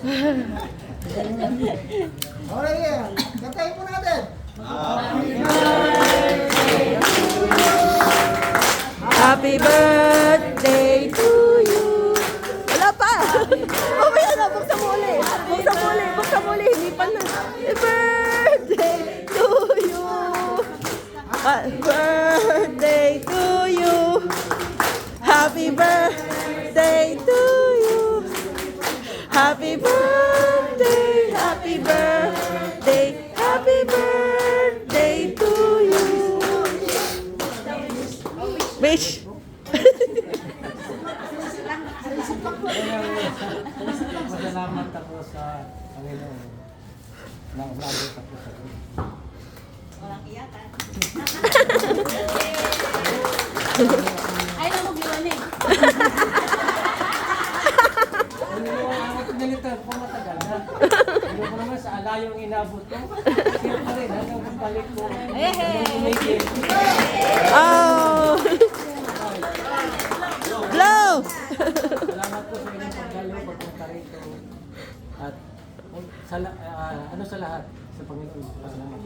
Okay, yan. Kantahin po natin. Happy birthday to you. Wala pa. Mamaya na, buksan mo ulit. Buksan mo ulit. Hindi pa na. Happy birthday to you. Happy birthday to you. Happy birthday to you. Happy birthday, happy birthday, happy birthday to you. Wish. Masalamat ako sa Panginoon na umabot ako sa Kristo. Walang iyakan. Ay, namugliwanig. Ang pinalitan ko matagal na. Hindi ko naman sa alayong inabot ko. Sino pa rin, hanggang pagbalik ko. Umigil. Oh. Blow. Salamat po sa inyong pagdalo, pagpunta rito. At ano sa lahat, sa Panginoon. Salamat.